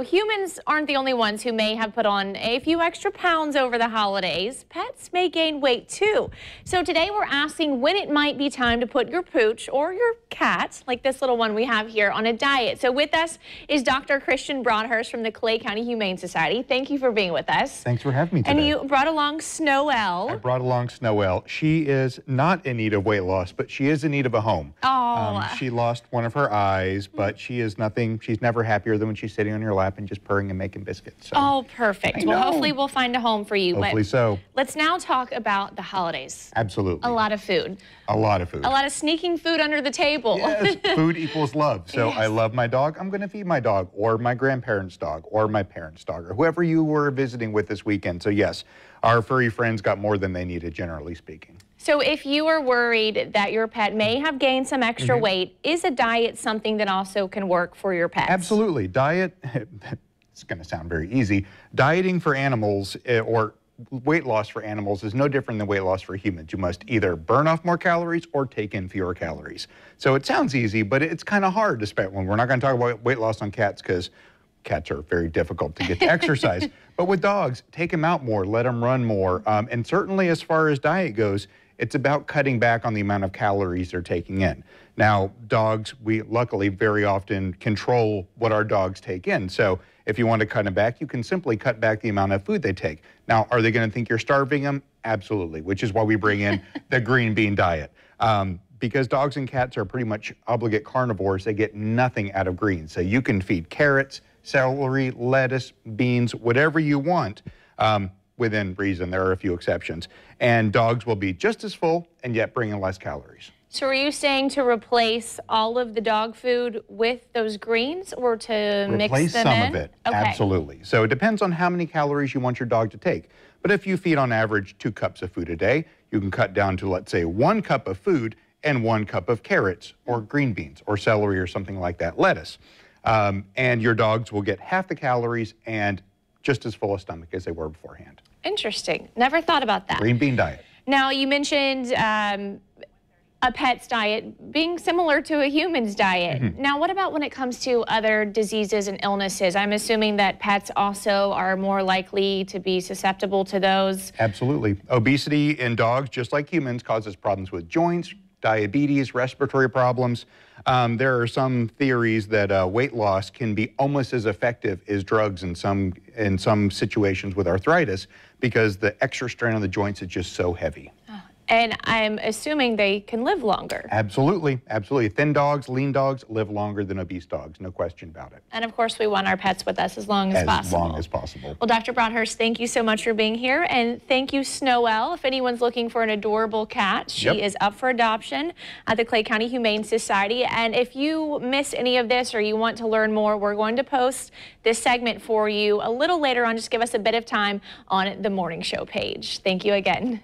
Humans aren't the only ones who may have put on a few extra pounds over the holidays. Pets may gain weight too. So today we're asking when it might be time to put your pooch or your cat, like this little one we have here, on a diet. So with us is Dr. Christian Broadhurst from the Clay County Humane Society. Thank you for being with us. Thanks for having me today. And you brought along Snow-Elle. I brought along Snow-Elle. She is not in need of weight loss, but she is in need of a home. Oh. She lost one of her eyes, but she is nothing. She's never happier than when she's sitting on your lap and just purring and making biscuits. So. Oh, perfect. Well, hopefully we'll find a home for you. Hopefully so. Let's now talk about the holidays. Absolutely. A lot of food. A lot of food. A lot of sneaking food under the table. Yes, food equals love. So yes. I love my dog. I'm going to feed my dog or my grandparents' dog or my parents' dog or whoever you were visiting with this weekend. So yes, our furry friends got more than they needed, generally speaking. So if you are worried that your pet may have gained some extra weight, is a diet something that also can work for your pets? Absolutely. Diet, it's going to sound very easy. Dieting for animals or weight loss for animals is no different than weight loss for humans. You must either burn off more calories or take in fewer calories. So it sounds easy, but it's kind of hard to spend. We're not going to talk about weight loss on cats because cats are very difficult to get to exercise. But with dogs, take them out more, let them run more. And certainly as far as diet goes, it's about cutting back on the amount of calories they're taking in. Now, dogs, we luckily very often control what our dogs take in. So if you want to cut them back, you can simply cut back the amount of food they take. Now, are they going to think you're starving them? Absolutely, which is why we bring in the green bean diet. Because dogs and cats are pretty much obligate carnivores, they get nothing out of greens. So you can feed carrots, celery, lettuce, beans, whatever you want. Within reason, there are a few exceptions. And dogs will be just as full and yet bring in less calories. So are you saying to replace all of the dog food with those greens or to mix them in? Replace some of it, absolutely. So it depends on how many calories you want your dog to take. But if you feed on average 2 cups of food a day, you can cut down to, let's say, 1 cup of food and 1 cup of carrots or green beans or celery or something like that, lettuce. And your dogs will get half the calories and just as full a stomach as they were beforehand. Interesting. Never thought about that. Green bean diet. Now, you mentioned a pet's diet being similar to a human's diet. Now, what about when it comes to other diseases and illnesses? I'm assuming that pets also are more likely to be susceptible to those. Absolutely. Obesity in dogs, just like humans, causes problems with joints, diabetes, respiratory problems. There are some theories that weight loss can be almost as effective as drugs in some situations with arthritis because the extra strain on the joints is just so heavy. And I'm assuming they can live longer. Absolutely, absolutely. Thin dogs, lean dogs live longer than obese dogs, no question about it. And of course, we want our pets with us as long as possible. As long as possible. Well, Dr. Broadhurst, thank you so much for being here. And thank you, Snow-Elle. If anyone's looking for an adorable cat, she is up for adoption at the Clay County Humane Society. And if you miss any of this or you want to learn more, we're going to post this segment for you a little later on. Just give us a bit of time on the morning show page. Thank you again.